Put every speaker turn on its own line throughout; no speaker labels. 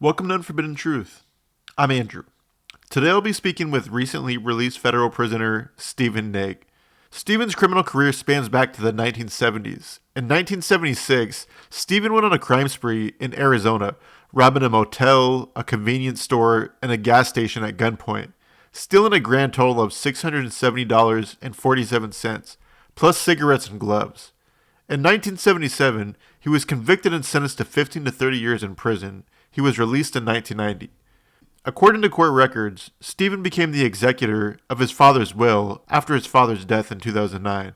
Welcome to Unforbidden Truth. I'm Andrew. Today I'll be speaking with recently released federal prisoner Steven Nigg. Steven's criminal career spans back to the 1970s. In 1976, Steven went on a crime spree in Arizona, robbing a motel, a convenience store, and a gas station at gunpoint, stealing a grand total of $670.47, plus cigarettes and gloves. In 1977, he was convicted and sentenced to 15 to 30 years in prison. He was released in 1990. According to court records, Steven became the executor of his father's will after his father's death in 2009.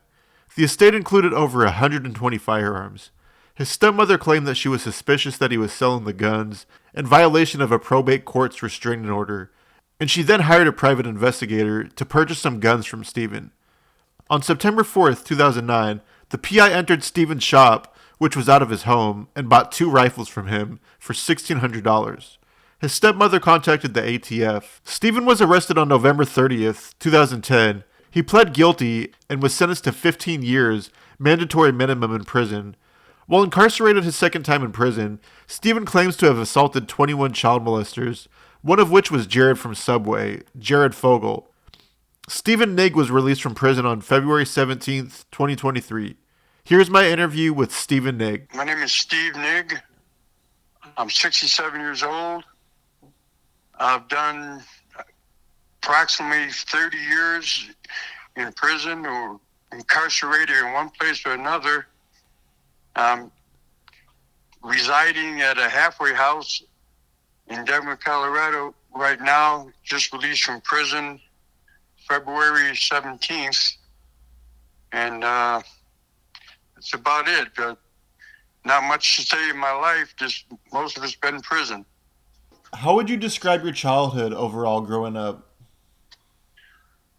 The estate included over 120 firearms. His stepmother claimed that she was suspicious that he was selling the guns in violation of a probate court's restraining order, and she then hired a private investigator to purchase some guns from Steven. On September 4th, 2009, the PI entered Steven's shop, which was out of his home, and bought 2 rifles from him for $1,600. His stepmother contacted the ATF. Steven was arrested on November 30th, 2010. He pled guilty and was sentenced to 15 years, mandatory minimum in prison. While incarcerated his second time in prison, Steven claims to have assaulted 21 child molesters, one of which was Jared from Subway, Jared Fogle. Steven Nigg was released from prison on February 17th, 2023. Here's my interview with Steven Nigg.
My name is Steve Nigg. I'm 67 years old. I've done approximately 30 years in prison or incarcerated in one place or another. I'm residing at a halfway house in Denver, Colorado right now, just released from prison February 17th. And that's about it. Not much to say in my life, just most of it's been in prison.
How would you describe your childhood overall growing up?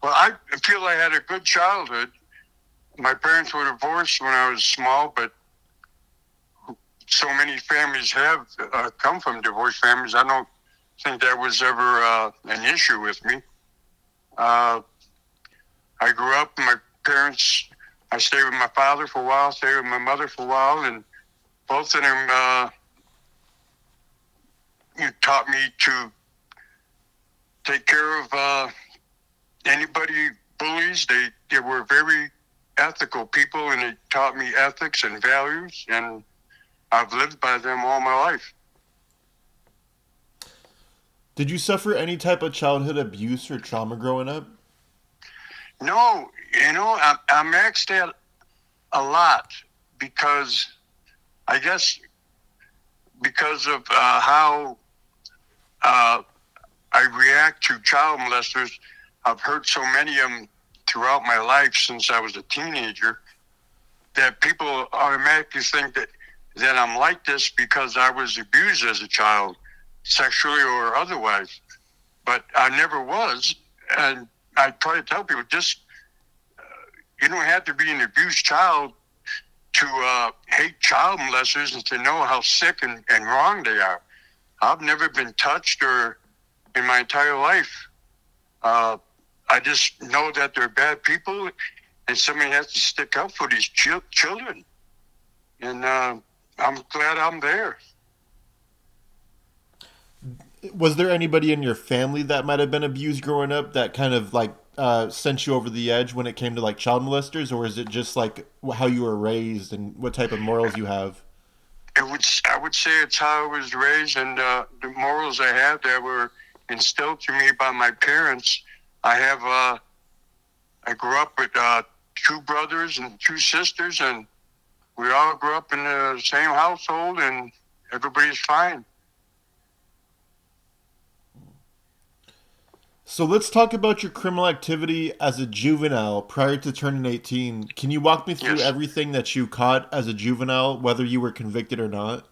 Well, I feel I had a good childhood. My parents were divorced when I was small, but so many families have come from divorced families. I don't think that was ever an issue with me. I grew up, my parents, I stayed with my father for a while, stayed with my mother for a while, and both of them taught me to take care of anybody bullies. They were very ethical people, and they taught me ethics and values, and I've lived by them all my life.
Did you suffer any type of childhood abuse or trauma growing up?
No, I'm maxed out a lot because I guess because of how I react to child molesters. I've heard so many of them throughout my life since I was a teenager that people automatically think that I'm like this because I was abused as a child, sexually or otherwise. But I never was. And I try to tell people, just you don't have to be an abused child to hate child molesters and to know how sick and wrong they are. I've never been touched or in my entire life. I just know that they're bad people, and somebody has to stick up for these children. And I'm glad I'm there.
Was there anybody in your family that might have been abused growing up that kind of like sent you over the edge when it came to like child molesters, or is it just like how you were raised and what type of morals you have?
I would say it's how I was raised and the morals I have that were instilled to me by my parents. I grew up with 2 brothers and 2 sisters, and we all grew up in the same household, and everybody's fine.
So let's talk about your criminal activity as a juvenile prior to turning 18. Can you walk me through
Yes.
everything that you caught as a juvenile, whether you were convicted or not?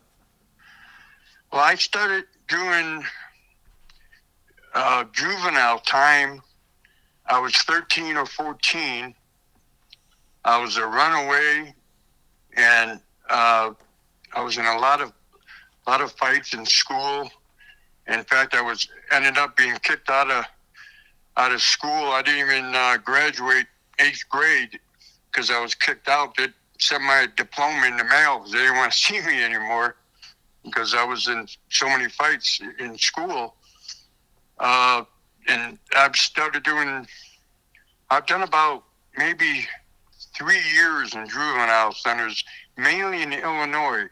Well, I started doing juvenile time. I was 13 or 14. I was a runaway, and I was in a lot of fights in school. In fact, ended up being kicked out of school. I didn't even graduate 8th grade because I was kicked out. They sent my diploma in the mail because they didn't want to see me anymore. because I was in so many fights in school. And I've done about maybe 3 years in juvenile centers, mainly in Illinois,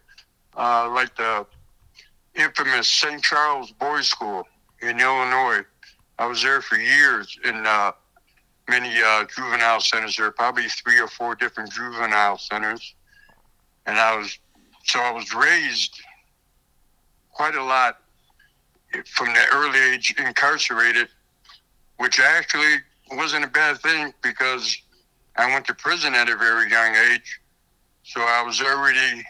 like the infamous St. Charles Boys School in Illinois. I was there for years in many juvenile centers. There are probably 3 or 4 different juvenile centers. And I was raised quite a lot from the early age incarcerated, which actually wasn't a bad thing because I went to prison at a very young age. So I was already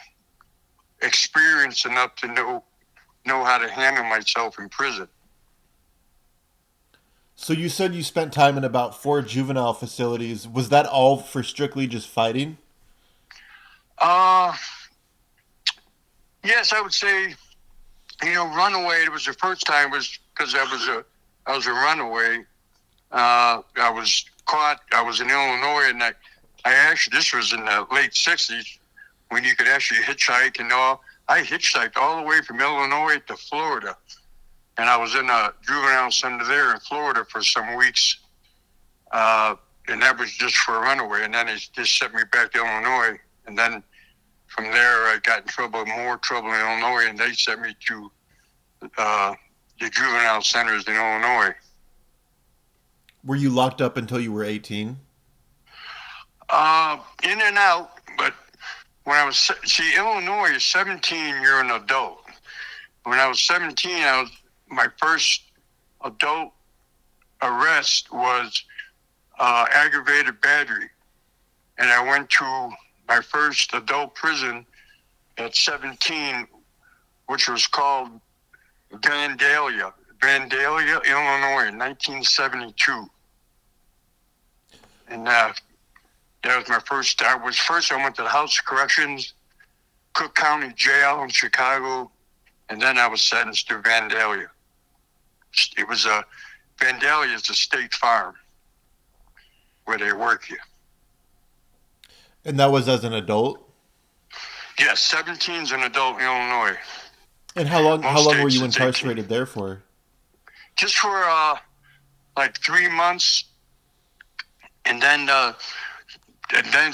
experienced enough to know how to handle myself in prison.
So you said you spent time in about 4 juvenile facilities. Was that all for strictly just fighting?
Uh, yes, I would say, runaway. It was the first time was because I was a runaway. I was caught. I was in Illinois, and I actually, this was in the late '60s when you could actually hitchhike and all. I hitchhiked all the way from Illinois to Florida, and I was in a juvenile center there in Florida for some weeks, and that was just for a runaway. And then they just sent me back to Illinois, and then from there I got in more trouble in Illinois, and they sent me to the juvenile centers in Illinois.
Were you locked up until you were 18?
In and out, but when I was, Illinois is 17, you're an adult. When I was 17, my first adult arrest was aggravated battery. And I went to my first adult prison at 17, which was called Vandalia, Illinois, in 1972. And that was my first. I went to the House of Corrections, Cook County Jail in Chicago, and then I was sentenced to Vandalia. It was Vandalia is a state farm where they work you.
And that was as an adult?
Yes, 17 is an adult in Illinois.
And how long were you incarcerated 18. There for?
Just for like 3 months, and then as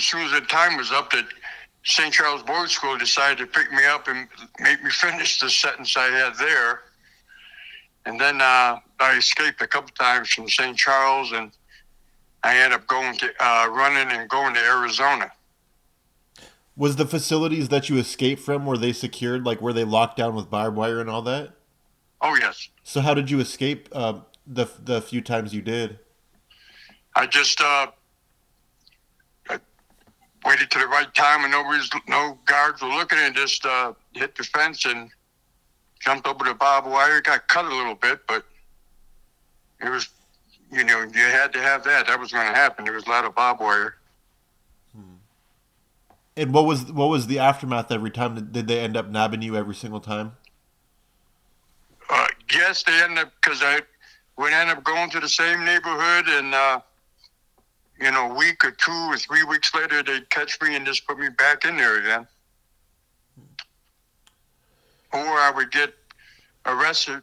soon as the time was up, that St. Charles Boys School decided to pick me up and make me finish the sentence I had there. And then I escaped a couple times from St. Charles, and I ended up running and going to Arizona.
Was the facilities that you escaped from, were they secured? Like, were they locked down with barbed wire and all that?
Oh, yes.
So how did you escape the few times you did?
I just I waited to the right time, and no guards were looking, and just hit the fence and jumped over the barbed wire. It got cut a little bit, but it was, you had to have that. That was going to happen. There was a lot of barbed wire.
And what was the aftermath every time? Did they end up nabbing you every single time?
Yes, they ended up, because I would end up going to the same neighborhood, and a week or 2 or 3 weeks later, they'd catch me and just put me back in there again. Or I would get arrested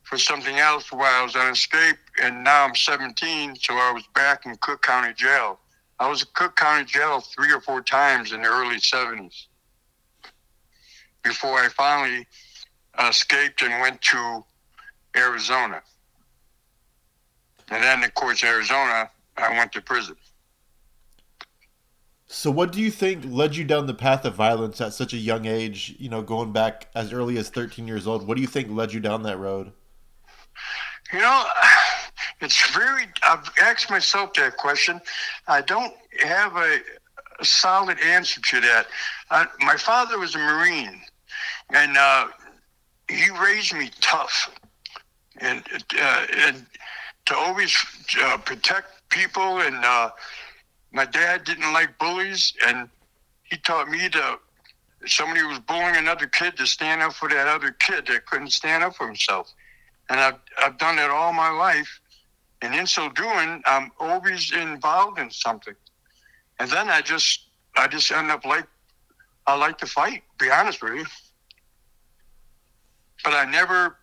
for something else while I was on escape, and now I'm 17, so I was back in Cook County Jail. I was in Cook County Jail 3 or 4 times in the early 70s before I finally escaped and went to Arizona. And then, of course, Arizona, I went to prison.
So what do you think led you down the path of violence at such a young age, going back as early as 13 years old? What do you think led you down that road? I've
asked myself that question. I don't have a solid answer to that. My father was a Marine, and he raised me tough, and to always protect people. And my dad didn't like bullies, and he taught me if somebody was bullying another kid, to stand up for that other kid that couldn't stand up for himself. And I've done that all my life. And in so doing, I'm always involved in something. And then I just end up I like to fight, to be honest with you. but I never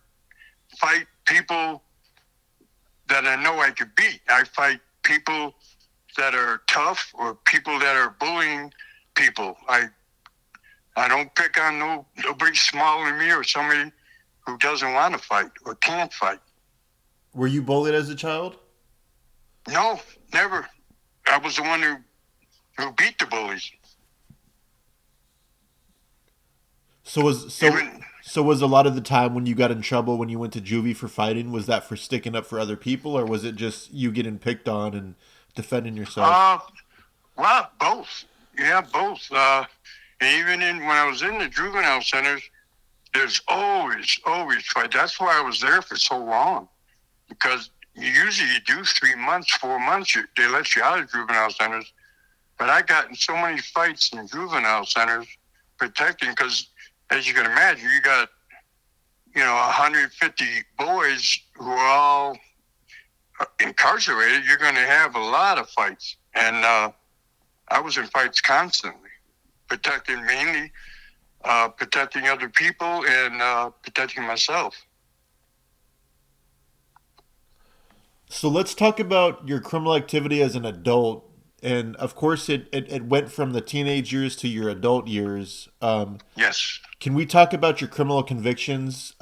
fight people that I know I could beat. I fight people that are tough or people that are bullying people. I don't pick on nobody smaller than me or somebody who doesn't want to fight or can't fight.
Were you bullied as a child?
No, never. I was the one who beat the bullies.
So was a lot of the time when you got in trouble when you went to juvie for fighting, was that for sticking up for other people, or was it just you getting picked on and defending yourself?
Well, both. Yeah, both. And even when I was in the juvenile centers, there's always fight. That's why I was there for so long, because usually you do 3 months, 4 months. They let you out of juvenile centers, but I got in so many fights in juvenile centers protecting, because as you can imagine, you got 150 boys who are all incarcerated. You're going to have a lot of fights, and I was in fights constantly, protecting mainly. Protecting other people and protecting myself.
So let's talk about your criminal activity as an adult. And of course, it went from the teenage years to your adult years.
Yes.
Can we talk about your criminal convictions?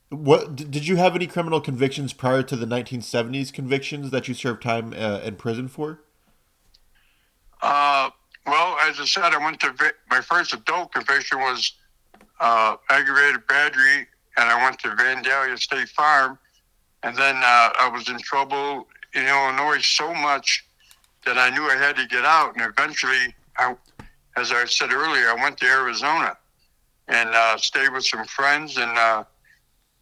What did you have any criminal convictions prior to the 1970s convictions that you served time in prison for?
Well, as I said, I went to my first adult conviction was aggravated battery, and I went to Vandalia State Farm, and then I was in trouble in Illinois so much that I knew I had to get out, and eventually, as I said earlier, I went to Arizona and stayed with some friends, and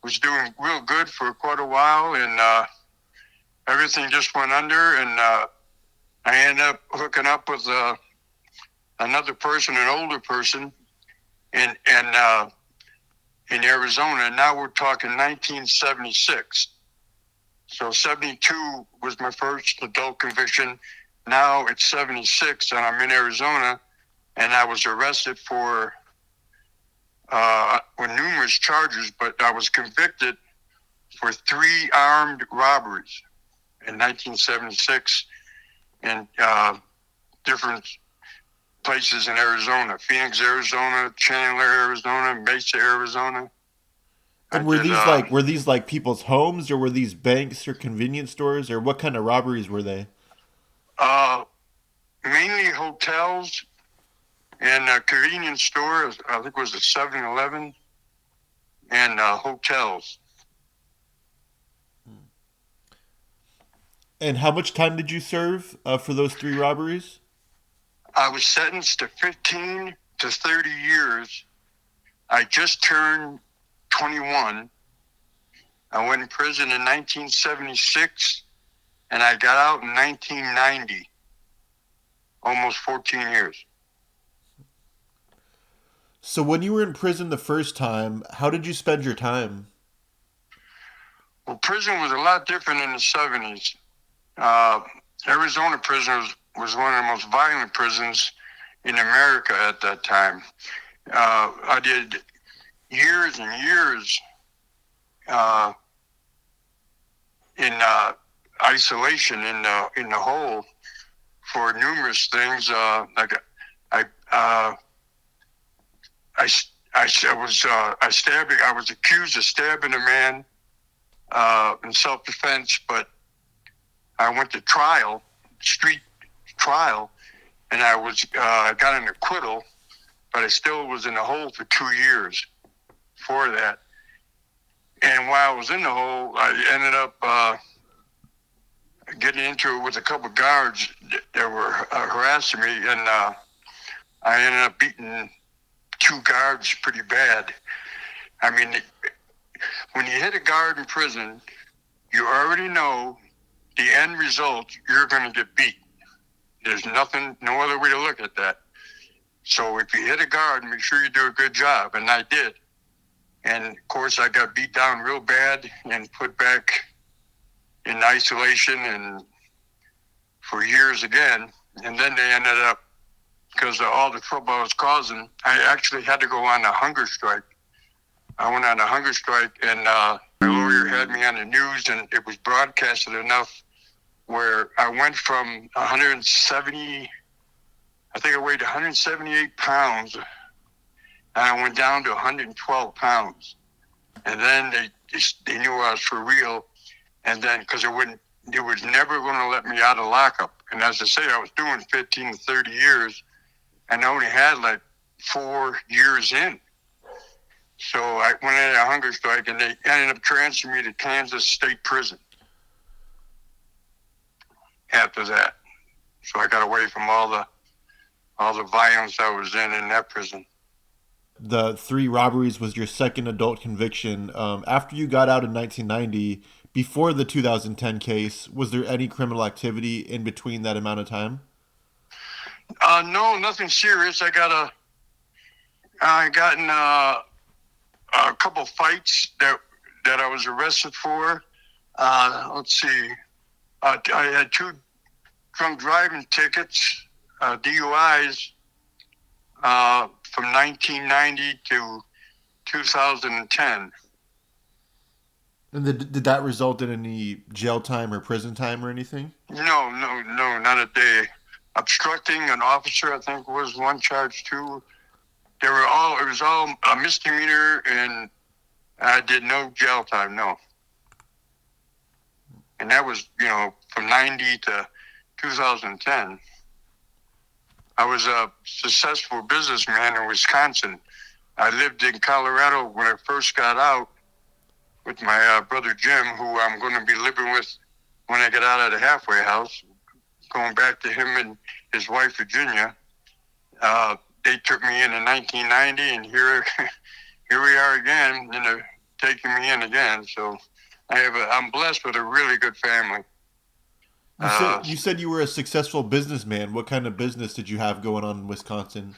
was doing real good for quite a while, and everything just went under, and I ended up hooking up with another person, an older person, in Arizona. And now we're talking 1976. So 72 was my first adult conviction. Now it's 76, and I'm in Arizona, and I was arrested for numerous charges, but I was convicted for 3 armed robberies in 1976 in different places in Arizona: Phoenix, Arizona; Chandler, Arizona; Mesa, Arizona.
And were these like people's homes, or were these banks or convenience stores, or what kind of robberies were they?
Mainly hotels and a convenience store. I think it was a 7-Eleven, and hotels.
And how much time did you serve for those 3 robberies?
I was sentenced to 15 to 30 years. I just turned 21. I went in prison in 1976, and I got out in 1990. Almost 14 years.
So when you were in prison the first time, how did you spend your time?
Well, prison was a lot different in the 70s. Arizona prison was one of the most violent prisons in America at that time. I did years and years in isolation in the hole for numerous things. Like I was accused of stabbing a man in self-defense, but I went to trial, street trial, and I got an acquittal, but I still was in the hole for 2 years for that. And while I was in the hole, I ended up getting into it with a couple of guards that were harassing me, and I ended up beating 2 guards pretty bad. I mean, when you hit a guard in prison, you already know the end result, you're going to get beat. There's no other way to look at that. So if you hit a guard, make sure you do a good job, and I did. And of course, I got beat down real bad and put back in isolation and for years again. And then they ended up, because of all the trouble I was causing, I actually had to go on a hunger strike I went on a hunger strike, and my lawyer had me on the news, and it was broadcasted enough where I went from 170, I think I weighed 178 pounds, and I went down to 112 pounds. And then they knew I was for real, and then because they was never going to let me out of lockup. And as I say, I was doing 15 to 30 years, and I only had like 4 years in. So I went in a hunger strike, and they ended up transferring me to Kansas State Prison after that. So I got away from all the violence I was in that prison.
The 3 robberies was your second adult conviction. After you got out in 1990, before the 2010 case, was there any criminal activity in between that amount of time?
No, nothing serious. I got in a couple fights that I was arrested for. Let's see. I had 2 drunk driving tickets, DUIs, from 1990 to 2010.
And did that result in any jail time or prison time or anything?
No, not a day. Obstructing an officer, I think, was one charge too. It was all a misdemeanor, and I did no jail time, no. And that was, from 90 to 2010. I was a successful businessman in Wisconsin. I lived in Colorado when I first got out with my brother Jim, who I'm going to be living with when I get out of the halfway house, going back to him and his wife, Virginia. They took me in 1990, and here we are again, taking me in again. So I'm blessed with a really good family.
You said you were a successful businessman. What kind of business did you have going on in Wisconsin?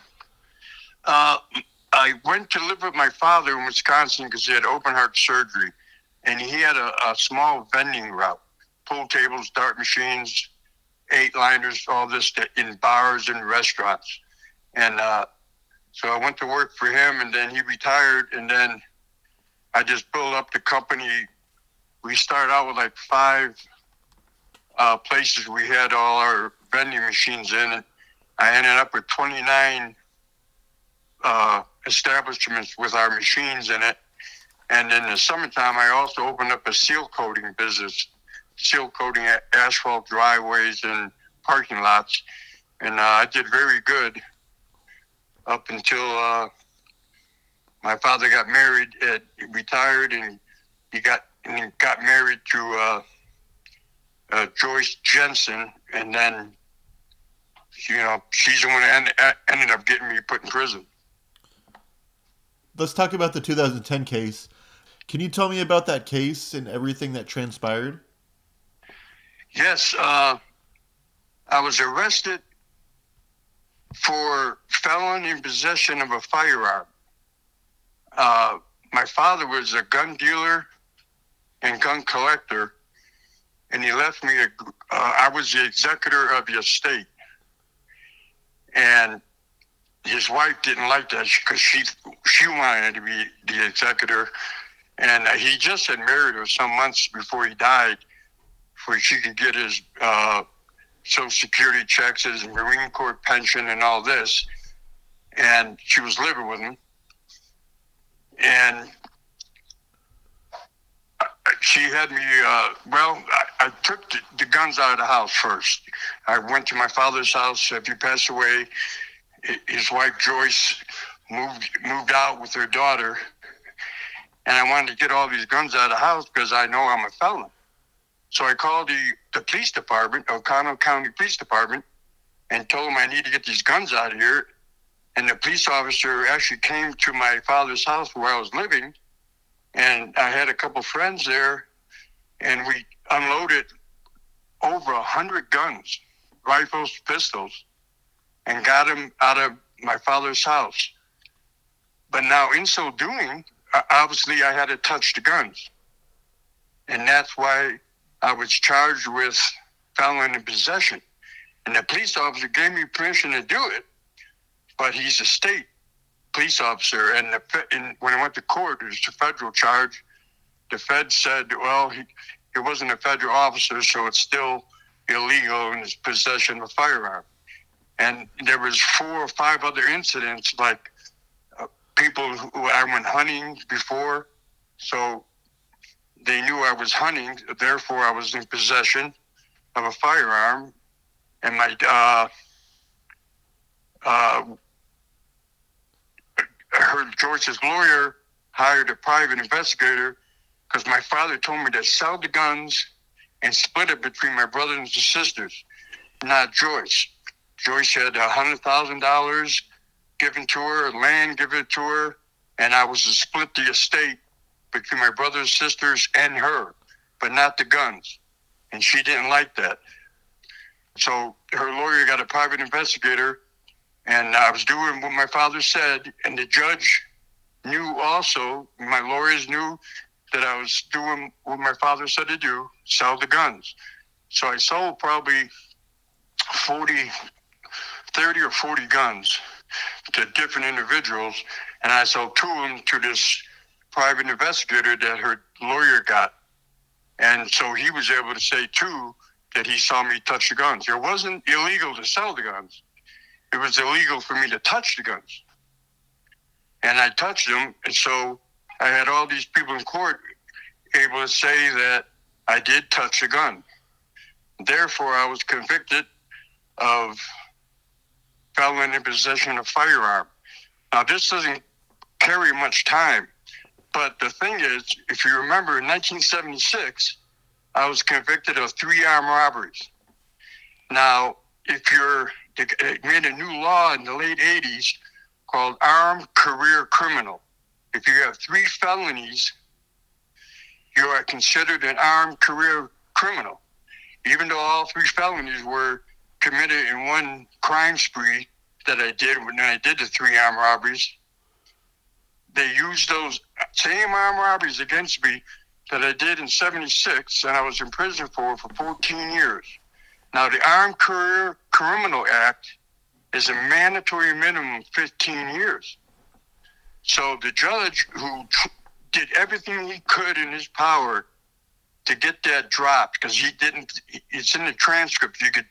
I went to live with my father in Wisconsin because he had open heart surgery, and he had a small vending route, pool tables, dart machines, 8-liners, all this in bars and restaurants. And so I went to work for him, and then he retired, and then I just built up the company. We started out with like 5 places we had all our vending machines in, and I ended up with 29 establishments with our machines in it. And in the summertime, I also opened up a seal coating business, seal coating asphalt driveways and parking lots. And I did very good up until my father got married, retired, and he got married to Joyce Jensen, and then she's the one that ended up getting me put in prison.
Let's talk about the 2010 case. Can you tell me about that case and everything that transpired?
Yes, I was arrested for felon in possession of a firearm. My father was a gun dealer and gun collector, and he left me I was the executor of the estate. And his wife didn't like that because she wanted to be the executor. And he just had married her some months before he died, before she could get his Social Security checks, his Marine Corps pension, and all this. And she was living with him. And she had me, I took the guns out of the house first. I went to my father's house after he passed away. His wife, Joyce, moved out with her daughter. And I wanted to get all these guns out of the house because I know I'm a felon. So I called the police department, O'Connell County Police Department, and told them I need to get these guns out of here. And the police officer actually came to my father's house where I was living. And I had a couple friends there, and we unloaded over 100 guns, rifles, pistols, and got them out of my father's house. But now in so doing, obviously I had to touch the guns. And that's why I was charged with felon in possession. And the police officer gave me permission to do it, but he's a state police officer. And when I went to court, it was a federal charge. The Fed said, well, he wasn't a federal officer, so it's still illegal in his possession of a firearm. And there was 4 or 5 other incidents, like people who I went hunting before, so they knew I was hunting, therefore I was in possession of a firearm. And my Joyce's lawyer hired a private investigator because my father told me to sell the guns and split it between my brothers and sisters, not Joyce. Joyce had $100,000 given to her, land given to her, and I was to split the estate between my brothers, sisters, and her, but not the guns. And she didn't like that. So her lawyer got a private investigator, and I was doing what my father said, and the judge knew also, my lawyers knew that I was doing what my father said to do, sell the guns. So I sold probably 30 or 40 guns to different individuals, and I sold 2 of them to this private investigator that her lawyer got. And so he was able to say, too, that he saw me touch the guns. It wasn't illegal to sell the guns. It was illegal for me to touch the guns. And I touched them, and so I had all these people in court able to say that I did touch a gun. Therefore, I was convicted of felon in possession of firearm. Now, this doesn't carry much time, but the thing is, if you remember, in 1976, I was convicted of 3 armed robberies. Now, it made a new law in the late 80s called armed career criminal. If you have 3 felonies, you are considered an armed career criminal, even though all 3 felonies were committed in one crime spree that I did when I did the 3 armed robberies. They used those same armed robberies against me that I did in 76, and I was in prison for 14 years. Now, the Armed Career Criminal Act is a mandatory minimum of 15 years. So the judge, who did everything he could in his power to get that dropped, because it's in the transcript, you could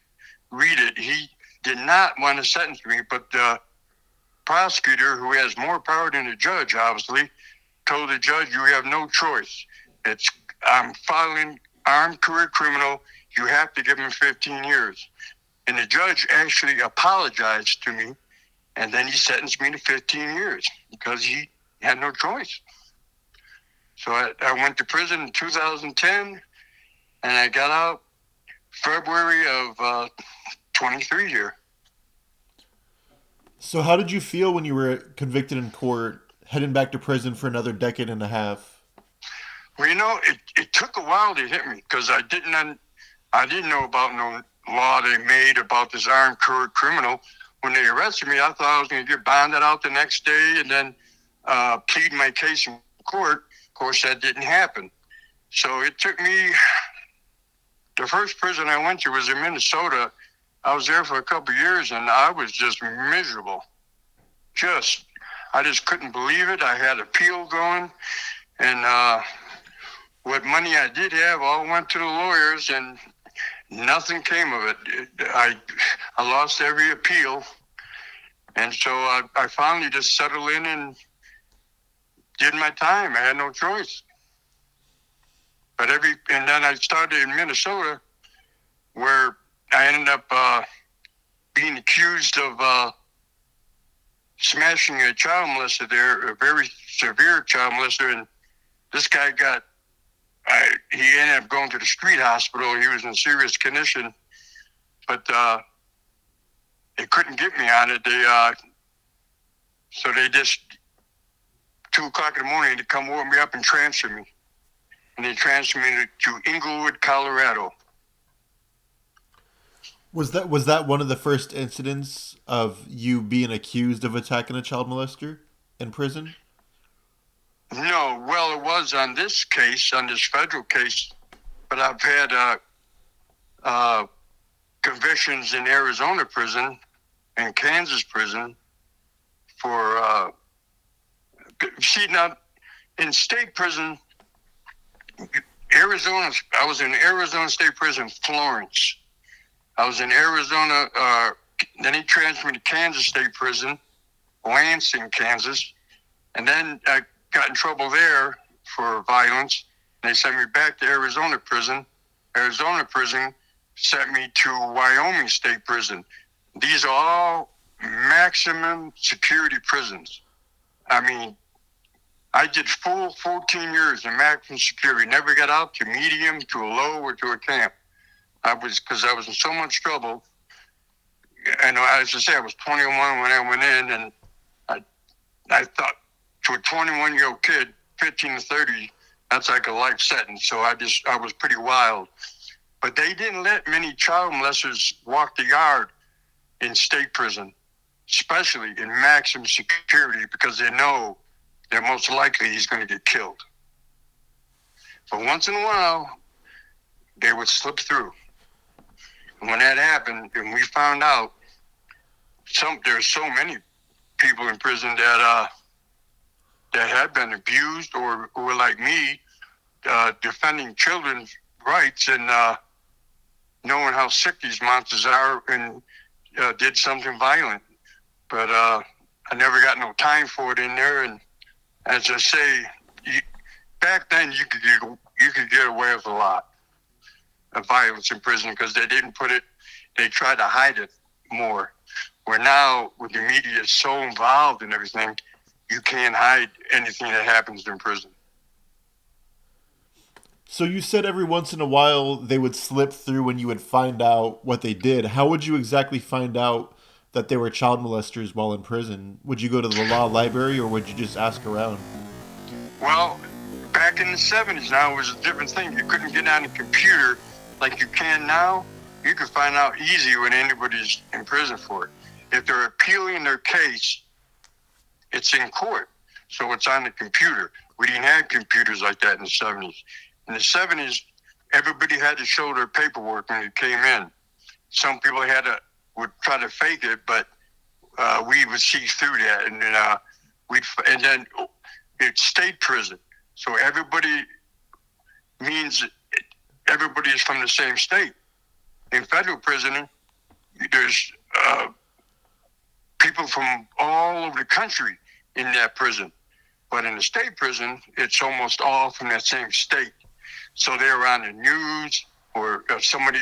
read it, he did not want to sentence me, but the prosecutor, who has more power than the judge, obviously, told the judge, you have no choice. I'm filing armed career criminal, you have to give him 15 years. And the judge actually apologized to me, and then he sentenced me to 15 years because he had no choice. So I went to prison in 2010, and I got out February of 23 here.
So how did you feel when you were convicted in court, heading back to prison for another decade and a half?
Well, it took a while to hit me because I didn't know about no law they made about this armed career criminal. When they arrested me, I thought I was going to get bonded out the next day and then plead my case in court. Of course, that didn't happen. So it took me, the first prison I went to was in Minnesota. I was there for a couple of years, and I was just miserable. I just couldn't believe it. I had appeal going, and what money I did have all went to the lawyers, and nothing came of it. I lost every appeal, and so I finally just settled in and did my time. I had no choice. And then I started in Minnesota, where I ended up being accused of smashing a child molester there, a very severe child molester, and this guy he ended up going to the street hospital. He was in serious condition, but they couldn't get me on it. So they just 2:00 in the morning to come warm me up and transfer me, and they transferred me to Inglewood, Colorado.
Was that one of the first incidents of you being accused of attacking a child molester in prison?
No, well, it was on this case, on this federal case, but I've had convictions in Arizona prison and Kansas prison for See, now, in state prison, Arizona, I was in Arizona State Prison, Florence. I was in Arizona, then he transferred me to Kansas State Prison, Lansing, Kansas. And then I got in trouble there for violence. And they sent me back to Arizona prison. Arizona prison sent me to Wyoming State Prison. These are all maximum security prisons. I mean, I did full 14 years in maximum security. Never got out to medium, to a low, or to a camp. Because I was in so much trouble. And as I say, I was 21 when I went in, and I thought, to a 21-year-old kid, 15 to 30, that's like a life sentence. So I was pretty wild. But they didn't let many child molesters walk the yard in state prison, especially in maximum security, because they know that most likely he's going to get killed. But once in a while, they would slip through. And when that happened, and we found out, there's so many people in prison that had been abused or were like me, defending children's rights and knowing how sick these monsters are, and did something violent. But I never got no time for it in there. And as I say, back then you could get away with a lot of violence in prison because they didn't put it. They tried to hide it more. Where now, with the media so involved in everything, you can't hide anything that happens in prison.
So you said every once in a while they would slip through when you would find out what they did. How would you exactly find out that they were child molesters while in prison? Would you go to the law library or would you just ask around?
Well, back in the 70s now, it was a different thing. You couldn't get on a computer like you can now. You could find out easy when anybody's in prison for it. If they're appealing their case, it's in court. So it's on the computer. We didn't have computers like that in the 70s. In the 70s, everybody had to show their paperwork when you came in. Some people would try to fake it, but we would see through that. And then it's state prison. So everybody means everybody is from the same state. In federal prison, there's people from all over the country in that prison. But in the state prison, it's almost all from that same state. So they're on the news, or if somebody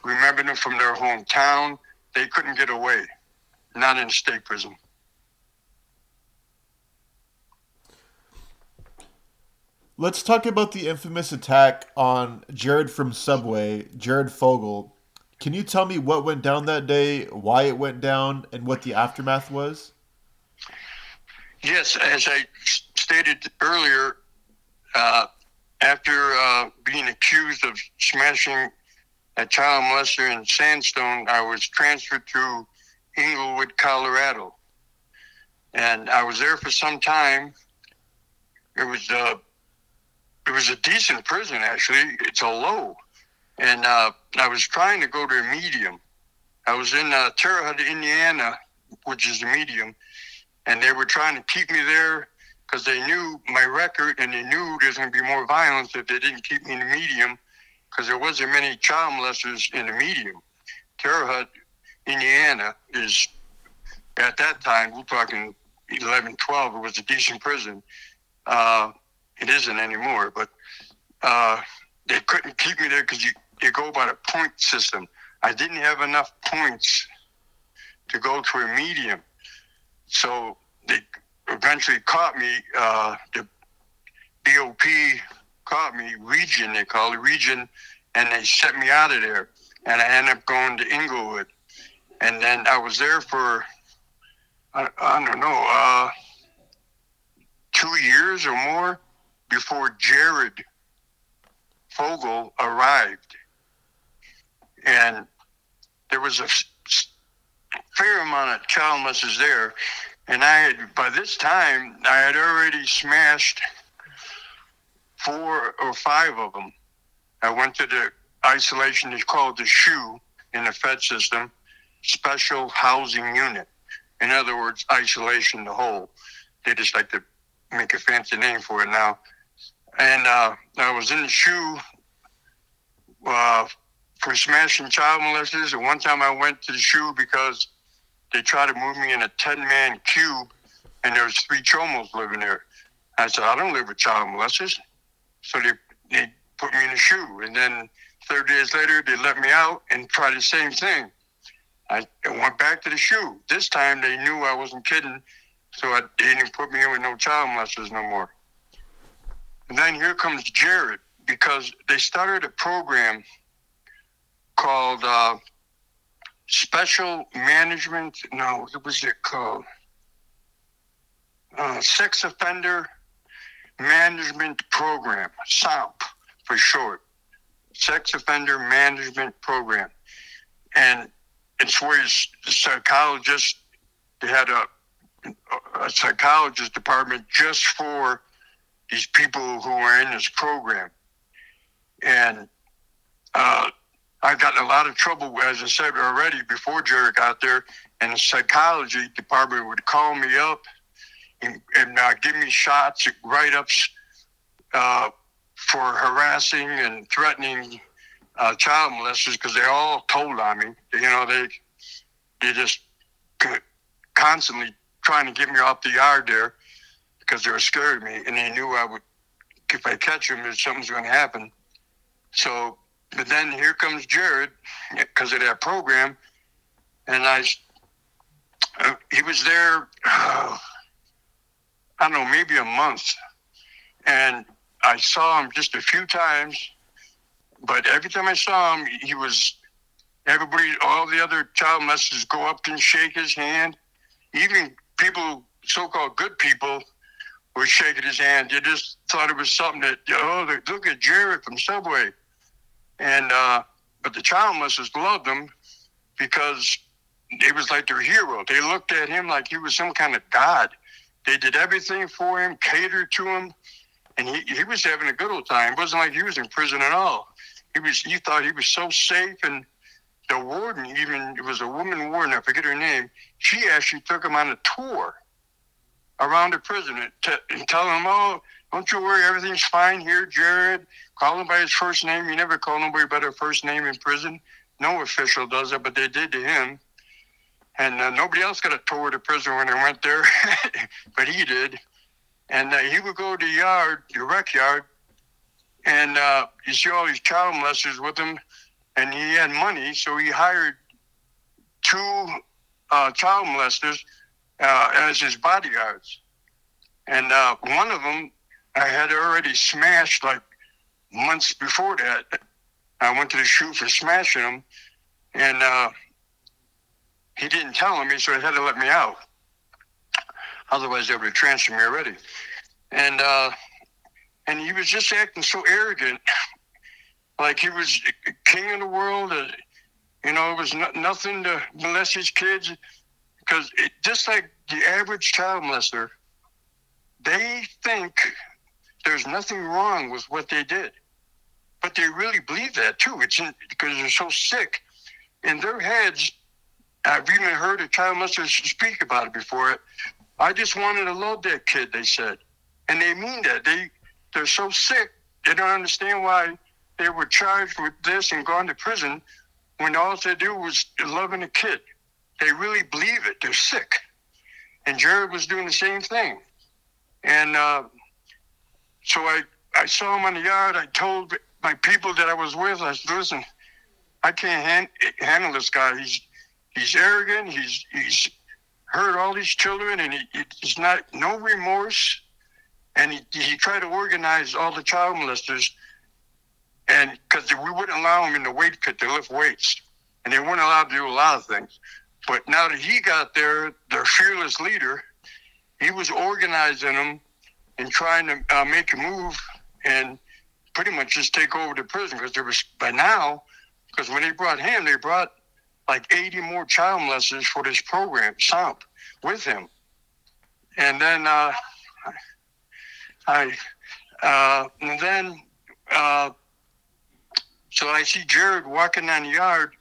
remembered them from their hometown, they couldn't get away. Not in state prison.
Let's talk about the infamous attack on Jared from Subway, Jared Fogle. Can you tell me what went down that day, why it went down, and what the aftermath was?
Yes, as I stated earlier, after being accused of smashing a child molester in Sandstone, I was transferred to Englewood, Colorado. And I was there for some time. It was a decent prison, actually. It's a low. And I was trying to go to a medium. I was in Terre Haute, Indiana, which is a medium. And they were trying to keep me there because they knew my record and they knew there's going to be more violence if they didn't keep me in the medium because there wasn't many child molesters in the medium. Terre Haute, Indiana is, at that time, we're talking 11, 12, it was a decent prison. It isn't anymore, but they couldn't keep me there because you go by the point system. I didn't have enough points to go to a medium. So they eventually caught me, the BOP caught me, region, they call it region, and they sent me out of there. And I ended up going to Englewood. And then I was there for, I don't know, 2 years or more before Jared Fogle arrived. And there was a fair amount of child molesters there. And by this time, I had already smashed 4 or 5 of them. I went to the isolation, it's called the SHU in the Fed system, Special Housing Unit. In other words, isolation the whole. They just like to make a fancy name for it now. And I was in the shoe for smashing child molesters. And one time I went to the shoe because they tried to move me in a 10-man cube, and there was 3 chomos living there. I said, I don't live with child molesters. So they put me in a shoe. And then 30 days later, they let me out and tried the same thing. I went back to the shoe. This time, they knew I wasn't kidding, so they didn't put me in with no child molesters no more. And then here comes Jared, because they started a program called Special Management. No, what was it called? Sex Offender Management Program, SOMP for short. Sex Offender Management Program. And it's where the psychologist, they had a psychologist department just for these people who are in this program. And I got in a lot of trouble, as I said already, before Jared got there, and the psychology department would call me up and give me shots, write-ups for harassing and threatening child molesters, because they all told on me. You know, they just constantly trying to get me off the yard there because they were scared of me, and they knew I would, if I catch him, something's going to happen. So, but then here comes Jared because of that program, and he was there, I don't know, maybe a month, and I saw him just a few times, but every time I saw him, everybody, all the other child molesters go up and shake his hand. Even people, so-called good people, were shaking his hand. You just thought it was something that, look at Jared from Subway. And, but the child molesters loved him because it was like their hero. They looked at him like he was some kind of god. They did everything for him, catered to him, and he was having a good old time. It wasn't like he was in prison at all. You thought he was so safe, and the warden, even, it was a woman warden, I forget her name, she actually took him on a tour around the prison and tell him, oh, don't you worry, everything's fine here, Jared. Call him by his first name. You never call nobody by their first name in prison. No official does that, but they did to him. And nobody else got a tour of the prison when they went there, but he did. And he would go to the rec yard, and you see all these child molesters with him, and he had money, so he hired 2 child molesters as his bodyguards. And one of them I had already smashed like months before that. I went to the shoot for smashing him, and he didn't tell me, so he had to let me out. Otherwise, they would have transferred me already. And he was just acting so arrogant, like he was king of the world. It was nothing to molest his kids, because just like the average child molester, they think there's nothing wrong with what they did. But they really believe that, too. It's because they're so sick. In their heads, I've even heard a child molester speak about it before. I just wanted to love that kid, they said. And they mean that. They're so sick, they don't understand why they were charged with this and gone to prison when all they do was loving a kid. They really believe it. They're sick. And Jared was doing the same thing. And so I saw him on the yard. I told my people that I was with, I said, listen, I can't handle this guy. He's arrogant. He's hurt all these children, and he's no remorse. And he tried to organize all the child molesters, and because we wouldn't allow him in the weight pit to lift weights, and they weren't allowed to do a lot of things. But now that he got there, their fearless leader, he was organizing them and trying to make a move and pretty much just take over the prison, because there was, by now, because when they brought him, they brought like 80 more child molesters for this program, SOMP, with him. And then so I see Jared walking down the yard,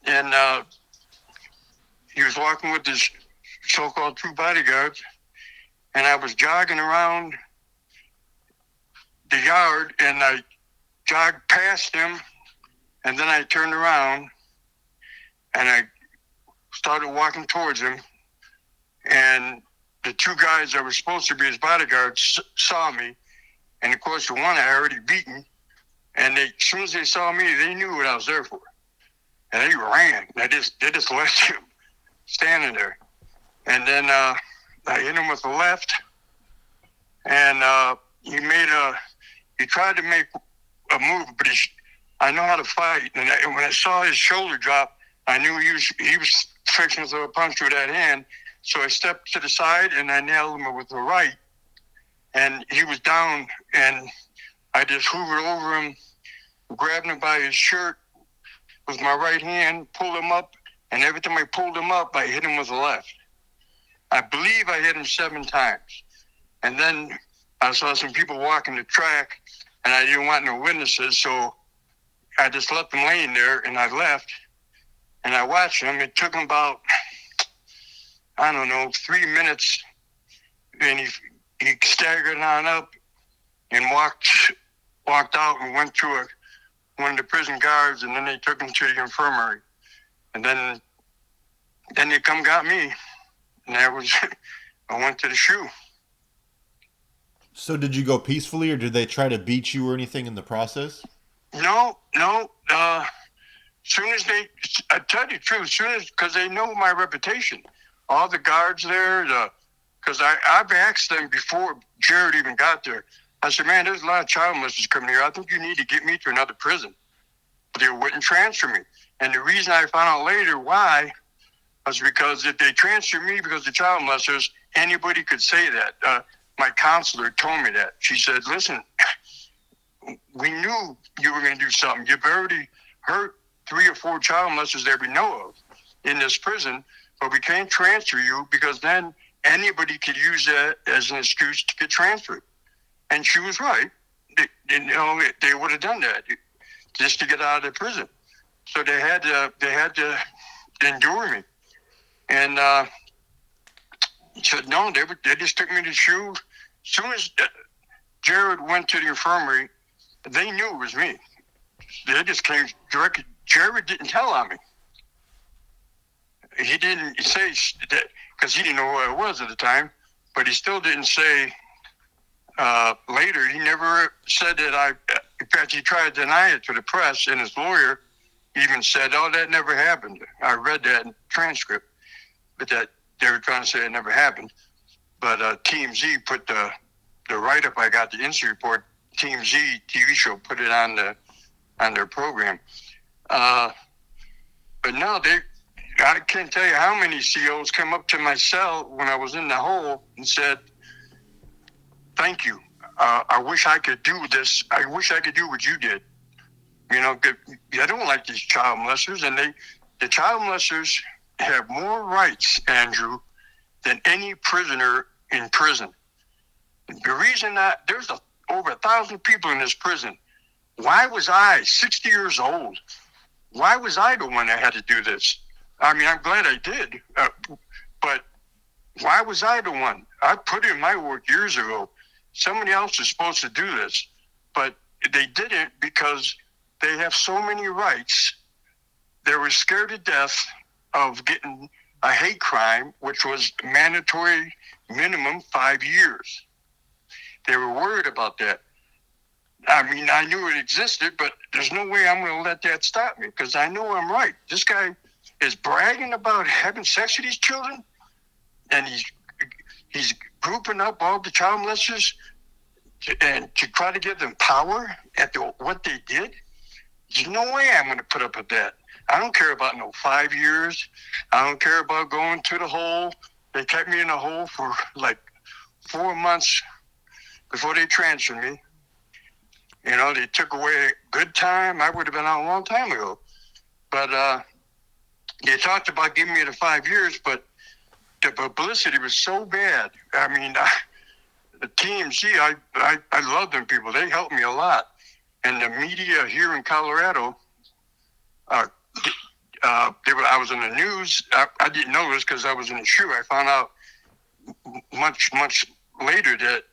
and he was walking with his so-called 2 bodyguards, and I was jogging around the yard, and I jogged past him, and then I turned around, and I started walking towards him, and the two guys that were supposed to be his bodyguards saw me, and of course the one I already beaten, and as soon as they saw me, they knew what I was there for, and they ran. They just left him standing there, and then I hit him with the left, and he tried to make a move, but I know how to fight, and when I saw his shoulder drop, I knew he was fixing to throw a punch with that hand. So I stepped to the side and I nailed him with the right, and he was down, and I just hoovered over him, grabbed him by his shirt with my right hand, pulled him up, and every time I pulled him up, I hit him with the left. I believe I hit him 7 times. And then I saw some people walking the track, and I didn't want no witnesses, so I just left them laying there, and I left, and I watched him. It took him about, 3 minutes, and he staggered on up and walked out and went to one of the prison guards, and then they took him to the infirmary. And then they got me, and I went to the shoe.
So did you go peacefully, or did they try to beat you or anything in the process?
No. Soon as I tell you the truth, because they know my reputation. All the guards there, because I've asked them before Jared even got there. I said, man, there's a lot of child molesters coming here. I think you need to get me to another prison. But they wouldn't transfer me. And the reason I found out later why was because if they transferred me because of child molesters, anybody could say that. My counselor told me that. She said, listen, we knew you were going to do something. You've already hurt 3 or 4 child molesters that we know of in this prison, but we can't transfer you because then anybody could use that as an excuse to get transferred. And she was right. They would have done that just to get out of the prison. So they had to endure me. And said, no, they just took me to the shoe. As soon as Jared went to the infirmary, they knew it was me. They just came directly. Jared didn't tell on me. He didn't say that because he didn't know who I was at the time, but he still didn't say later. He never said that in fact, he tried to deny it to the press, and his lawyer even said, oh, that never happened. I read that in the transcript, but that they were trying to say it never happened. But TMZ put the write-up I got, the incident report, TMZ TV show, put it on their program. But no, I can't tell you how many COs came up to my cell when I was in the hole and said, thank you. I wish I could do this. I wish I could do what you did. I don't like these child molesters, and the child molesters have more rights, Andrew, than any prisoner in prison. The reason that there's over 1,000 people in this prison, why was I 60 years old? Why was I the one that had to do this? I mean, I'm glad I did, but why was I the one? I put in my work years ago. Somebody else is supposed to do this, but they didn't because they have so many rights. They were scared to death of getting a hate crime, which was mandatory minimum 5 years. They were worried about that. I mean, I knew it existed, but there's no way I'm going to let that stop me because I know I'm right. This guy is bragging about having sex with these children, and he's grouping up all the child molesters to try to give them power at what they did. There's no way I'm going to put up with that. I don't care about no 5 years. I don't care about going to the hole. They kept me in the hole for like 4 months before they transferred me. They took away a good time. I would have been out a long time ago. But they talked about giving me the 5 years, but the publicity was so bad. I mean, the TMZ, I love them people. They helped me a lot. And the media here in Colorado, I was in the news. I didn't know this because I was in the shoe. I found out much later that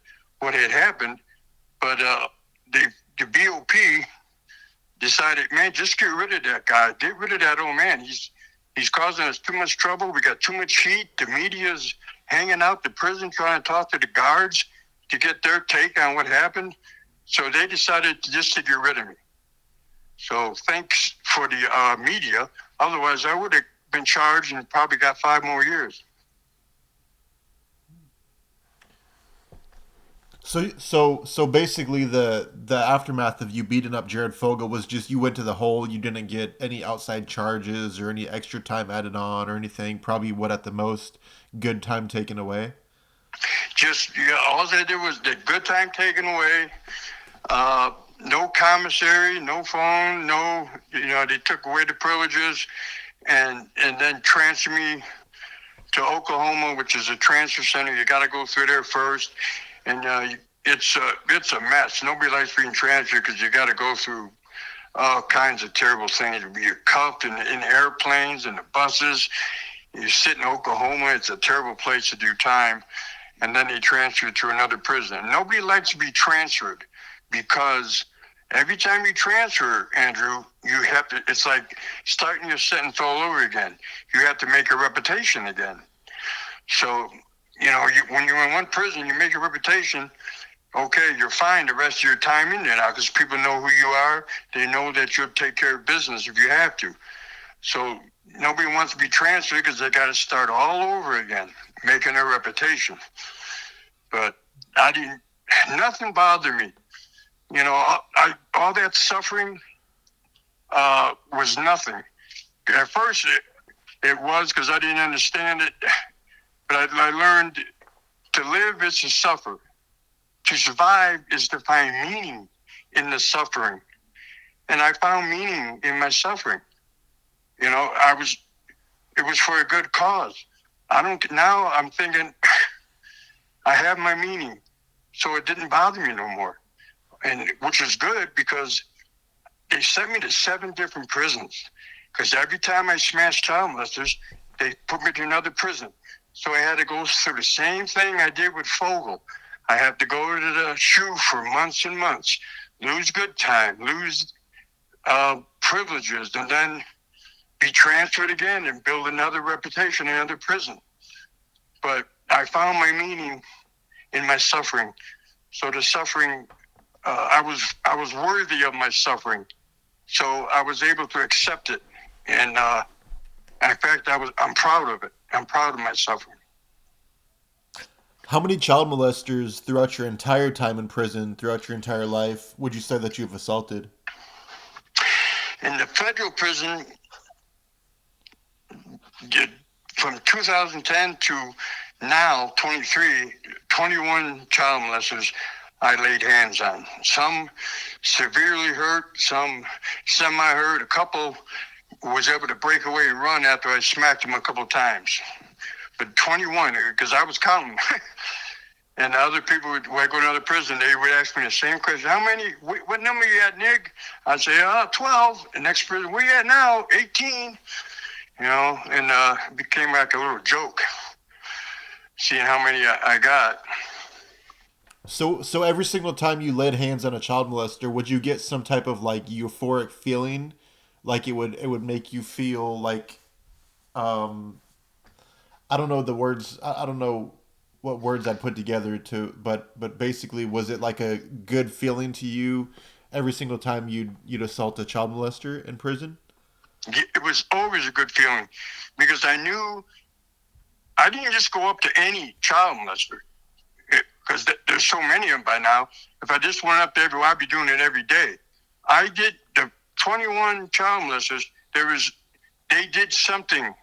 what had happened, but the BOP decided, man, just get rid of that guy. Get rid of that old man. He's causing us too much trouble. We got too much heat. The media's hanging out the prison trying to talk to the guards to get their take on what happened. So they decided just to get rid of me. So thanks for the media. Otherwise, I would have been charged and probably got 5 more years.
So basically, the aftermath of you beating up Jared Fogle was just you went to the hole. You didn't get any outside charges or any extra time added on or anything. Probably what at the most good time taken away.
Just all they did was the good time taken away. No commissary, no phone, no. They took away the privileges, and then transferred me to Oklahoma, which is a transfer center. You got to go through there first. And it's a mess. Nobody likes being transferred because you got to go through all kinds of terrible things. You're cuffed in airplanes and the buses. You sit in Oklahoma. It's a terrible place to do time. And then they transfer you to another prison. Nobody likes to be transferred because every time you transfer, Andrew, you have to. It's like starting your sentence all over again. You have to make a reputation again. So. When you're in one prison, you make a reputation, okay, you're fine the rest of your time in there now because people know who you are. They know that you'll take care of business if you have to. So nobody wants to be transferred because they got to start all over again, making a reputation. But nothing bothered me. All that suffering was nothing. At first, it was because I didn't understand it. But I learned to live is to suffer. To survive is to find meaning in the suffering. And I found meaning in my suffering. It was for a good cause. Now I'm thinking, I have my meaning. So it didn't bother me no more. And which is good because they sent me to 7 different prisons. Because every time I smashed child molesters, they put me to another prison. So I had to go through the same thing I did with Fogle. I had to go to the SHU for months and months, lose good time, lose privileges, and then be transferred again and build another reputation in another prison. But I found my meaning in my suffering. So the suffering, I was worthy of my suffering. So I was able to accept it. And in fact, I'm proud of it. I'm proud of my suffering.
How many child molesters throughout your entire time in prison, throughout your entire life, would you say that you've assaulted?
In the federal prison, from 2010 to now, 21 child molesters I laid hands on. Some severely hurt, some semi-hurt. A couple was able to break away and run after I smacked them a couple times. But 21, because I was counting. And other people, when I go to another prison, they would ask me the same question. What number you at, Nigg? I'd say, 12. The next prison, where you at now? 18. And it became like a little joke, seeing how many I got.
So every single time you laid hands on a child molester, would you get some type of like euphoric feeling? Like it would make you feel like, I don't know the words. I don't know what words I'd put together but basically, was it like a good feeling to you every single time you'd assault a child molester in prison?
It was always a good feeling because I knew I didn't just go up to any child molester because there's so many of them by now. If I just went up to everyone, I'd be doing it every day. I did the 21 child molesters. They did something.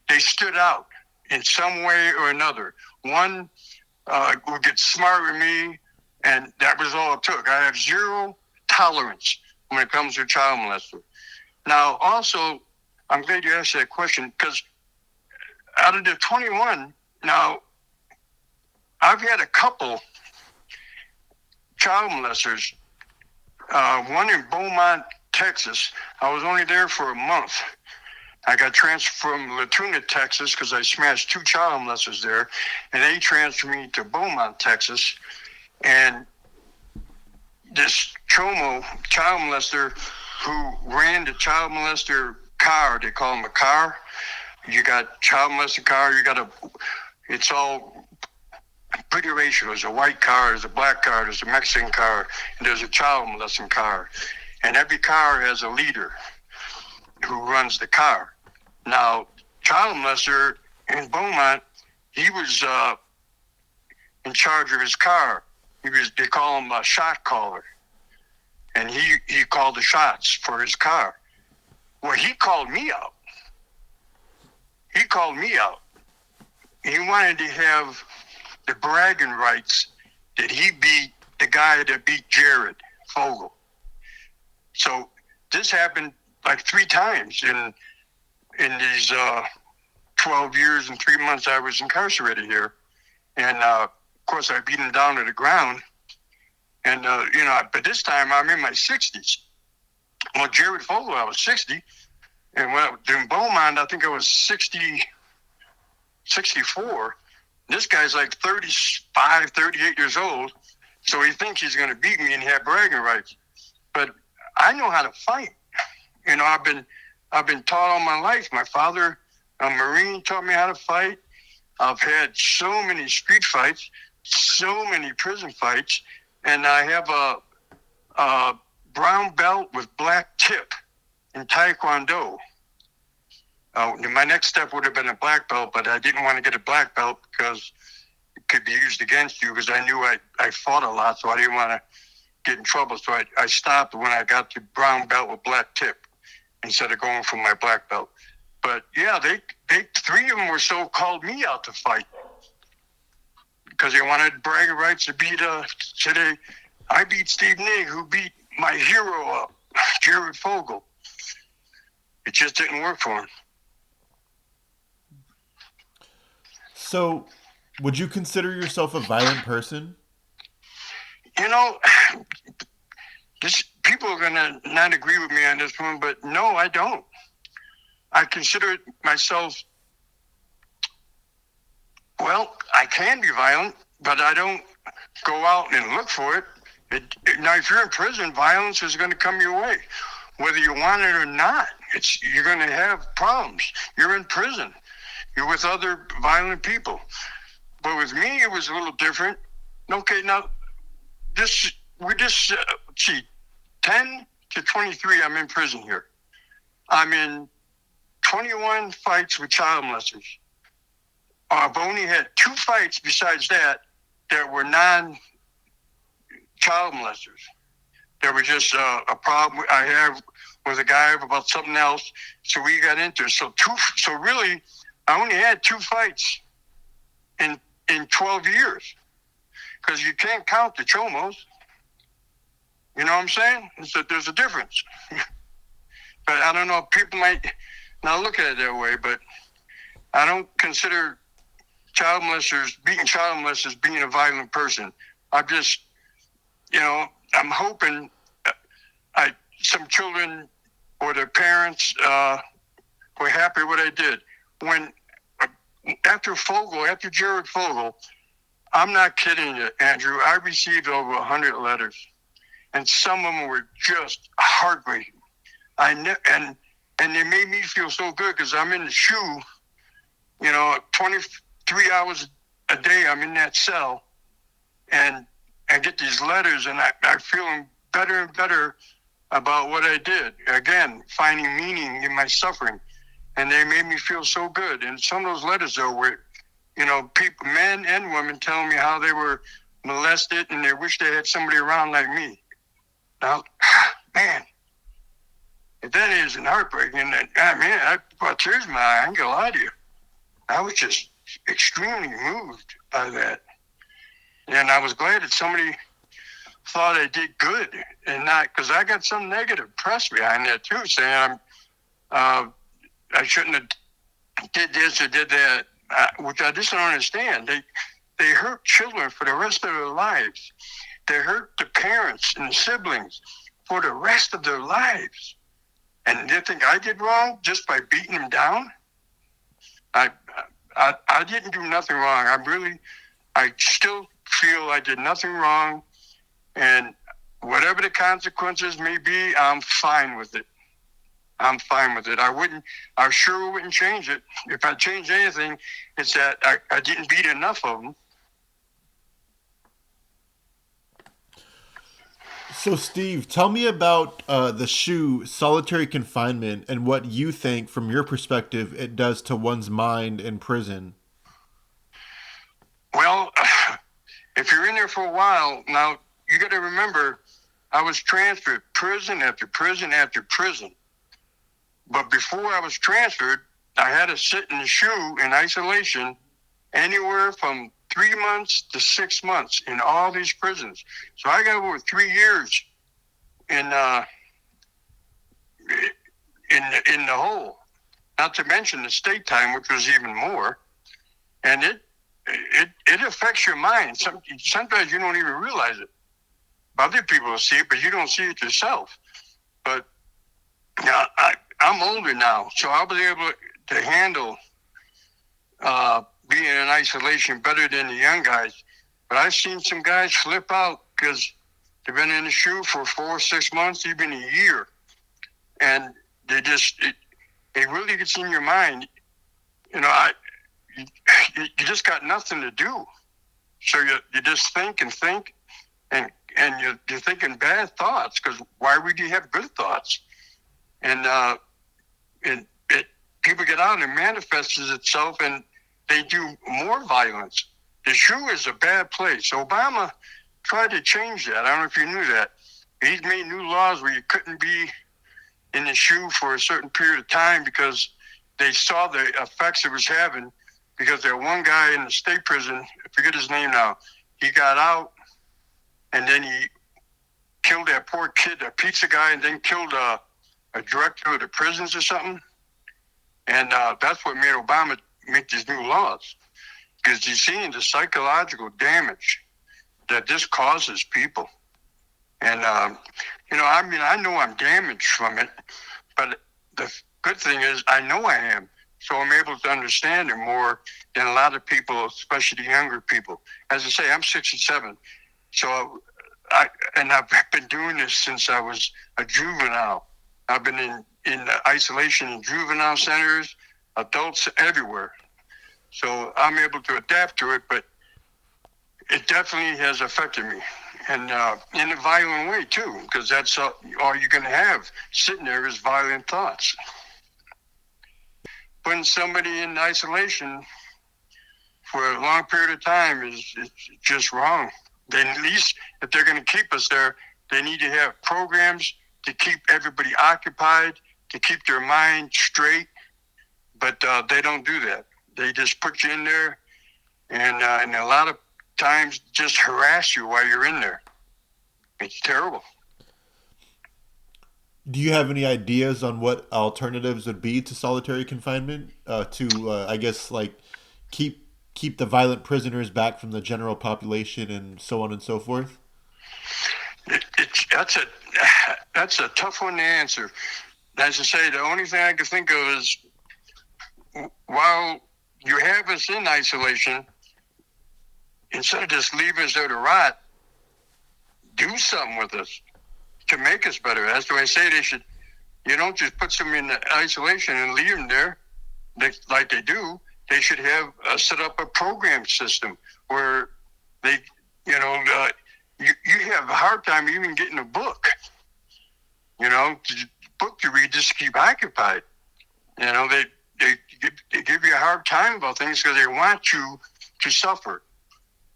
They stood out in some way or another. One would get smart with me, and that was all it took. I have zero tolerance when it comes to child molester. Now, also, I'm glad you asked that question because out of the 21, now, I've had a couple child molesters, one in Beaumont, Texas. I was only there for a month. I got transferred from Latuna, Texas, because I smashed 2 child molesters there, and they transferred me to Beaumont, Texas. And this chomo, child molester, who ran the child molester car, they call him a car. You got child molester car, it's all pretty racial. There's a white car, there's a black car, there's a Mexican car, and there's a child molesting car. And every car has a leader who runs the car. Now, child molester in Beaumont, he was in charge of his car. They call him a shot caller. And he called the shots for his car. Well, he called me out. He wanted to have the bragging rights that he beat the guy that beat Jared Fogle. So this happened like 3 times in these 12 years and 3 months I was incarcerated here. And of course I beat him down to the ground. And but this time I'm in my 60s. Well, Jared Fogle, I was 60. And when I was in Beaumont, I think I was 64. This guy's like 35, 38 years old. So he thinks he's going to beat me and have bragging rights. But I know how to fight. I've been taught all my life. My father, a Marine, taught me how to fight. I've had so many street fights, so many prison fights, and I have a brown belt with black tip in Taekwondo. My next step would have been a black belt, but I didn't want to get a black belt because it could be used against you, because I knew I fought a lot, so I didn't want to get in trouble. So I stopped when I got the brown belt with black tip instead of going for my black belt. But yeah, they 3 of them called me out to fight because they wanted bragging rights to beat I beat Steven Nigg, who beat my hero up, Jared Fogle. It just didn't work for him.
So, would you consider yourself a violent person?
People are going to not agree with me on this one, but no, I don't. I consider myself, I can be violent, but I don't go out and look for it. Now, if you're in prison, violence is going to come your way. Whether you want it or not, you're going to have problems. You're in prison. You're with other violent people. But with me, it was a little different. Okay, now, 10 to 23, I'm in prison here. I'm in 21 fights with child molesters. I've only had 2 fights besides that were non-child molesters. There was just a problem I have with a guy about something else, so we got into it. So really, I only had 2 fights in 12 years, because you can't count the chomos. You know what I'm saying? There's a difference. But I don't know if people might not look at it that way, but I don't consider beating child molesters being a violent person. I'm just, I'm hoping some children or their parents were happy what I did. After Jared Fogle, I'm not kidding you, Andrew, I received over 100 letters, and some of them were just heartbreaking. And they made me feel so good, because I'm in the shoe, 23 hours a day I'm in that cell, and I get these letters, and I feel better and better about what I did. Again, finding meaning in my suffering. And they made me feel so good. And some of those letters, though, were, people, men and women, telling me how they were molested and they wish they had somebody around like me. Now, man, that isn't heartbreaking. I brought tears in my eye. I ain't gonna lie to you. I was just extremely moved by that. And I was glad that somebody thought I did good, and not, because I got some negative press behind that too, saying I shouldn't have did this or did that, which I just don't understand. They hurt children for the rest of their lives. They hurt the parents and the siblings for the rest of their lives. and they think I did wrong just by beating them down. I didn't do nothing wrong. I still feel I did nothing wrong, and whatever the consequences may be, I'm fine with it. I'm fine with it. I sure wouldn't change it. If I change anything, it's that I didn't beat enough of them.
So, Steve, tell me about the shoe solitary confinement and what you think, from your perspective, it does to one's mind in prison.
Well, if you're in there for a while, now you got to remember, I was transferred prison after prison after prison. But before I was transferred, I had to sit in the shoe in isolation anywhere from 3 months to 6 months in all these prisons. So I got over 3 years in the hole. Not to mention the state time, which was even more. And it affects your mind. Sometimes you don't even realize it. Other people see it, but you don't see it yourself. But I'm older now, so I was able to handle being in isolation better than the young guys. But I've seen some guys flip out because they've been in the shoe for 4 or 6 months, even a year. And it really gets in your mind. You know, you just got nothing to do. So you just think and think, and you're thinking bad thoughts, because why would you have good thoughts? And people get out and it manifests itself, and they do more violence. The shoe is a bad place. Obama tried to change that. I don't know if you knew that. He's made new laws where you couldn't be in the shoe for a certain period of time because they saw the effects it was having. Because there one guy in the state prison, I forget his name now, he got out and then he killed that poor kid, a pizza guy, and then killed a director of the prisons or something. And that's what made Obama make these new laws. Because he's seeing the psychological damage that this causes people. And, I know I'm damaged from it, but the good thing is I know I am. So I'm able to understand it more than a lot of people, especially the younger people. As I say, I'm 67. So I've been doing this since I was a juvenile. I've been in isolation in juvenile centers, adults everywhere. So I'm able to adapt to it, but it definitely has affected me. And in a violent way, too, because that's all you're going to have sitting there is violent thoughts. Putting somebody in isolation for a long period of time is just wrong. Then at least if they're going to keep us there, they need to have programs to keep everybody occupied, to keep their mind straight. But they don't do that. They just put you in there and a lot of times just harass you while you're in there. It's terrible.
Do you have any ideas on what alternatives would be to solitary confinement I guess, like keep the violent prisoners back from the general population and so on and so forth?
That's a tough one to answer. As I say, the only thing I can think of is while you have us in isolation, instead of just leaving us there to rot, do something with us to make us better. That's why I say you don't just put them in isolation and leave them there like they do. They should have set up a program system where they, you have a hard time even getting a book. Book to read just to keep occupied. They give you a hard time about things because they want you to suffer.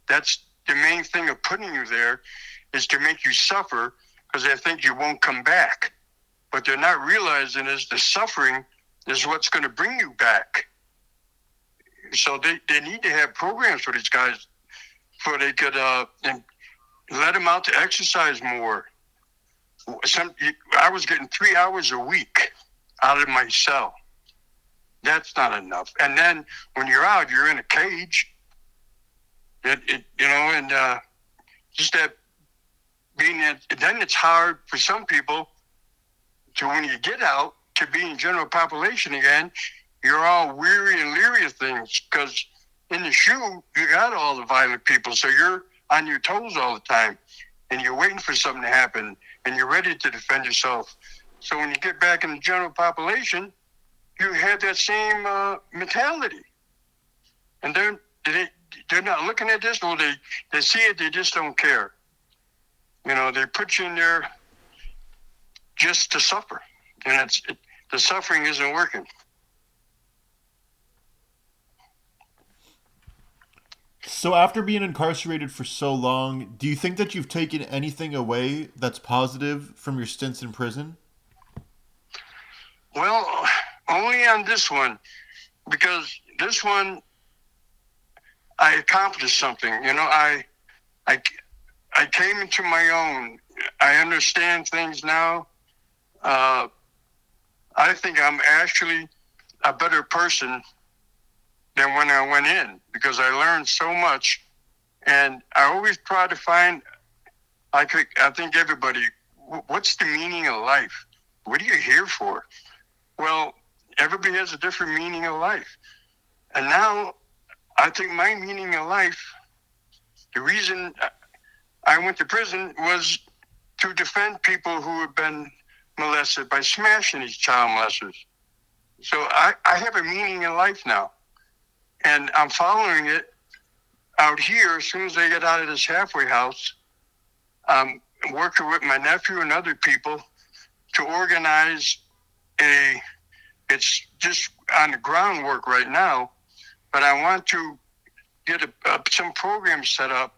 That's the main thing of putting you there, is to make you suffer because they think you won't come back. What they're not realizing is the suffering is what's going to bring you back. So they need to have programs for these guys so they could let them out to exercise more. I was getting 3 hours a week out of my cell. That's not enough. And then when you're out, you're in a cage. Just that being that, then it's hard for some people to when you get out to be in general population again, you're all weary and leery of things because in the shoe, you got all the violent people. So you're on your toes all the time and you're waiting for something to happen and you're ready to defend yourself. So when you get back in the general population, you have that same mentality. And they're not looking at this, or they see it, they just don't care. You know, they put you in there just to suffer. And the suffering isn't working.
So after being incarcerated for so long, do you think that you've taken anything away that's positive from your stints in prison?
Well, only on this one, because this one, I accomplished something. You know, I came into my own. I understand things now. I think I'm actually a better person than when I went in because I learned so much. And I always try to find, I think everybody, what's the meaning of life? What are you here for? Well, everybody has a different meaning of life. And now I think my meaning of life, the reason I went to prison was to defend people who have been molested by smashing these child molesters. So I have a meaning in life now. And I'm following it out here. As soon as I get out of this halfway house, I'm working with my nephew and other people to organize it's just on the groundwork right now, but I want to get some programs set up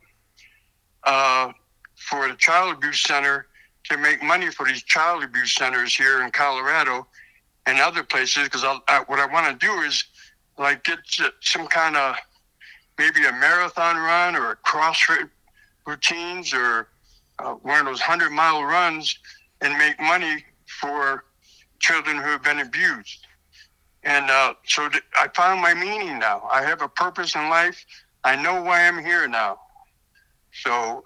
for the child abuse center to make money for these child abuse centers here in Colorado and other places. Because what I want to do is like get some kind of maybe a marathon run or a CrossFit routines or one of those 100-mile runs and make money for children who have been abused. And so I found my meaning now. I have a purpose in life. I know why I'm here now. So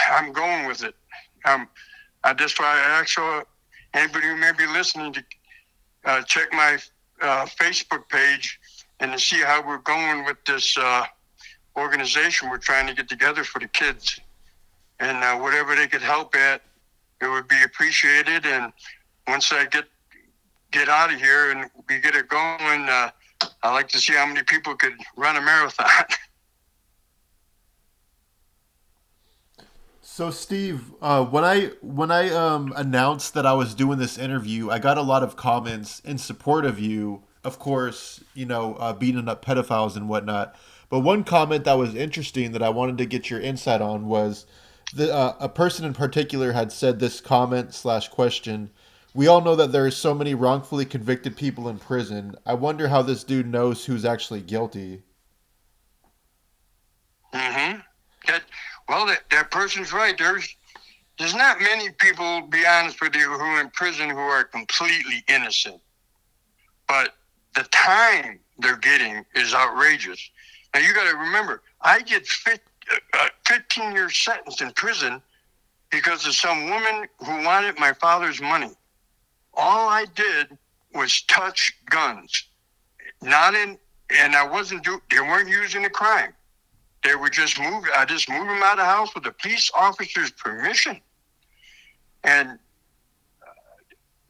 I'm going with it. That's why I ask anybody who may be listening to check my Facebook page and to see how we're going with this organization we're trying to get together for the kids. And whatever they could help at, it would be appreciated. And once I get out of here and we get it going, I like to see how many people could run a marathon.
So Steve, when I announced that I was doing this interview, I got a lot of comments in support of you. Of course, beating up pedophiles and whatnot. But one comment that was interesting that I wanted to get your insight on was a person in particular had said this comment/question. We all know that there are so many wrongfully convicted people in prison. I wonder how this dude knows who's actually guilty.
Mm-hmm. That person's right. There's not many people, be honest with you, who are in prison who are completely innocent. But the time they're getting is outrageous. Now, you got to remember, I get 15-year sentence in prison because of some woman who wanted my father's money. All I did was touch guns. And I wasn't they weren't using a crime. They were just moved. I just moved them out of the house with the police officer's permission. And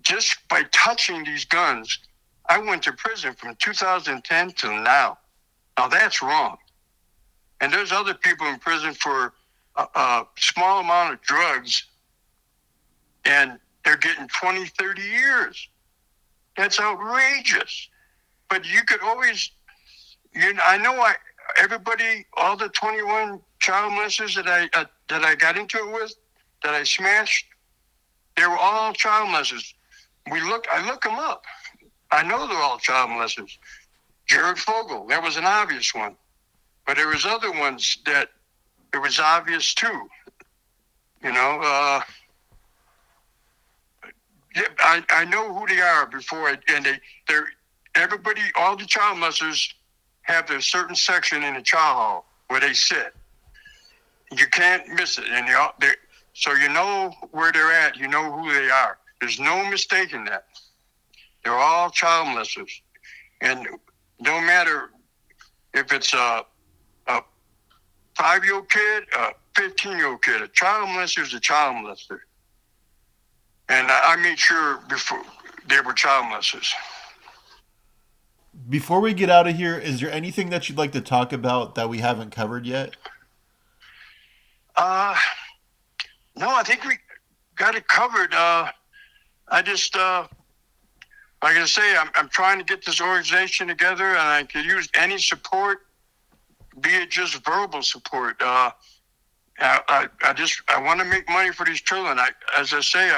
just by touching these guns, I went to prison from 2010 till now. Now that's wrong. And there's other people in prison for a small amount of drugs, and they're getting 20, 30 years. That's outrageous. But you could always, I know everybody, all the 21 child molesters that I got into it with, that I smashed, they were all child molesters. I look them up. I know they're all child molesters. Jared Fogle, that was an obvious one. But there was other ones that it was obvious too. I know who they are before, they're everybody, all the child molesters have their certain section in the child hall where they sit. You can't miss it, and so you know where they're at. You know who they are. There's no mistaking that. They're all child molesters. And no matter if it's a 5-year-old kid, a 15-year-old kid, a child molester is a child molester. And I made sure before they were child molesters.
Before we get out of here, is there anything that you'd like to talk about that we haven't covered yet?
No, I think we got it covered. I just, like I say, I'm trying to get this organization together, and I could use any support, be it just verbal support. I want to make money for these children. As I say,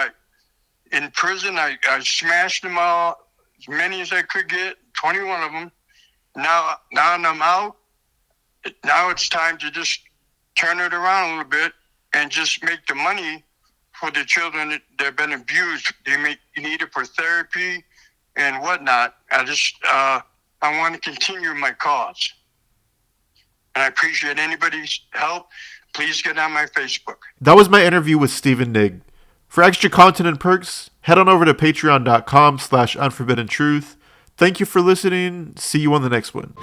in prison, I smashed them all, as many as I could get, 21 of them. Now I'm out. Now it's time to just turn it around a little bit and just make the money for the children that have been abused. They need it for therapy and whatnot. I want to continue my cause. And I appreciate anybody's help. Please get on my Facebook.
That was my interview with Steven Nigg. For extra content and perks, head on over to patreon.com/unforbiddentruth. Thank you for listening. See you on the next one.